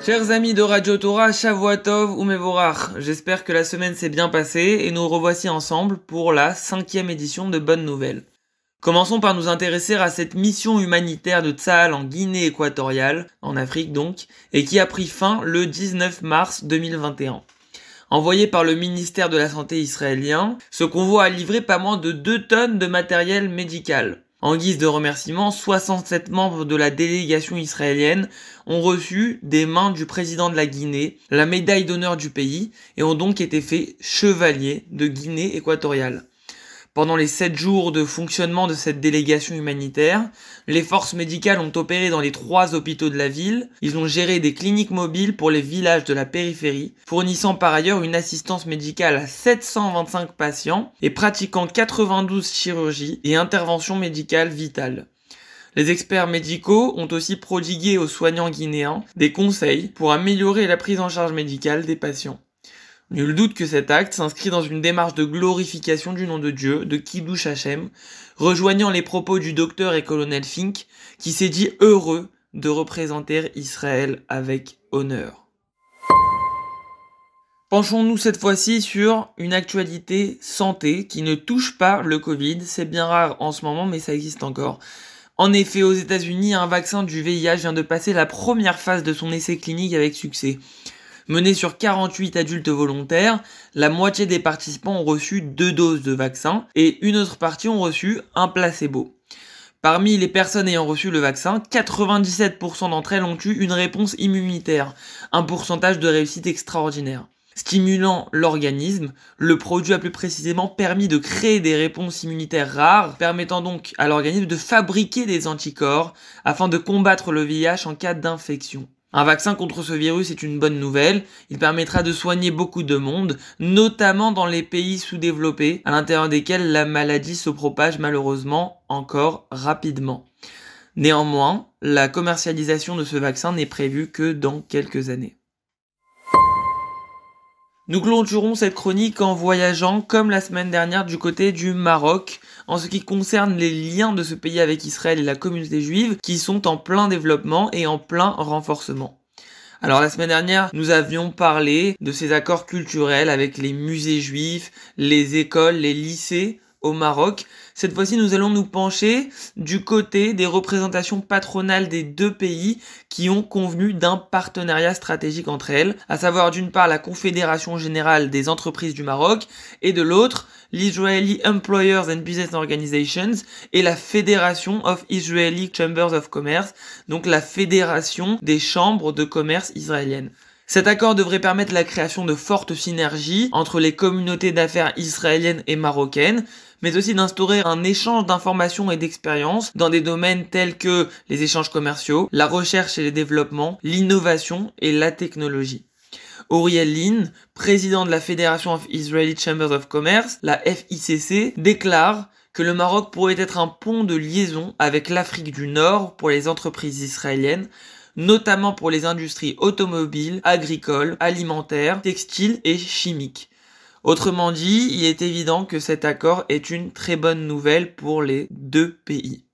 Chers amis de Radio Torah, Shavua Tov ou Mevorach, j'espère que la semaine s'est bien passée et nous revoici ensemble pour la 5e édition de Bonnes Nouvelles. Commençons par nous intéresser à cette mission humanitaire de Tsahal en Guinée équatoriale, en Afrique donc, et qui a pris fin le 19 mars 2021. Envoyé par le ministère de la Santé israélien, ce convoi a livré pas moins de 2 tonnes de matériel médical. En guise de remerciement, 67 membres de la délégation israélienne ont reçu des mains du président de la Guinée la médaille d'honneur du pays et ont donc été faits chevaliers de Guinée équatoriale. Pendant les 7 jours de fonctionnement de cette délégation humanitaire, les forces médicales ont opéré dans les 3 hôpitaux de la ville, ils ont géré des cliniques mobiles pour les villages de la périphérie, fournissant par ailleurs une assistance médicale à 725 patients et pratiquant 92 chirurgies et interventions médicales vitales. Les experts médicaux ont aussi prodigué aux soignants guinéens des conseils pour améliorer la prise en charge médicale des patients. Nul doute que cet acte s'inscrit dans une démarche de glorification du nom de Dieu, de Kiddush Hashem, rejoignant les propos du docteur et colonel Fink, qui s'est dit heureux de représenter Israël avec honneur. Penchons-nous cette fois-ci sur une actualité santé qui ne touche pas le Covid. C'est bien rare en ce moment, mais ça existe encore. En effet, aux États-Unis, un vaccin du VIH vient de passer la première phase de son essai clinique avec succès. Mené sur 48 adultes volontaires, la moitié des participants ont reçu 2 doses de vaccin et une autre partie ont reçu un placebo. Parmi les personnes ayant reçu le vaccin, 97% d'entre elles ont eu une réponse immunitaire, un pourcentage de réussite extraordinaire. Stimulant l'organisme, le produit a plus précisément permis de créer des réponses immunitaires rares, permettant donc à l'organisme de fabriquer des anticorps afin de combattre le VIH en cas d'infection. Un vaccin contre ce virus est une bonne nouvelle, il permettra de soigner beaucoup de monde, notamment dans les pays sous-développés, à l'intérieur desquels la maladie se propage malheureusement encore rapidement. Néanmoins, la commercialisation de ce vaccin n'est prévue que dans quelques années. Nous clôturons cette chronique en voyageant, comme la semaine dernière, du côté du Maroc, en ce qui concerne les liens de ce pays avec Israël et la communauté juive, qui sont en plein développement et en plein renforcement. Alors la semaine dernière, nous avions parlé de ces accords culturels avec les musées juifs, les écoles, les lycées au Maroc. Cette fois-ci, nous allons nous pencher du côté des représentations patronales des 2 pays qui ont convenu d'un partenariat stratégique entre elles, à savoir d'une part la Confédération Générale des Entreprises du Maroc et de l'autre l'Israeli Employers and Business Organizations et la Fédération of Israeli Chambers of Commerce, donc la fédération des chambres de commerce israéliennes. Cet accord devrait permettre la création de fortes synergies entre les communautés d'affaires israéliennes et marocaines, mais aussi d'instaurer un échange d'informations et d'expériences dans des domaines tels que les échanges commerciaux, la recherche et le développement, l'innovation et la technologie. Auriel Lin, président de la Fédération of Israeli Chambers of Commerce, la FICC, déclare que le Maroc pourrait être un pont de liaison avec l'Afrique du Nord pour les entreprises israéliennes, notamment pour les industries automobiles, agricoles, alimentaires, textiles et chimiques. Autrement dit, il est évident que cet accord est une très bonne nouvelle pour les 2 pays.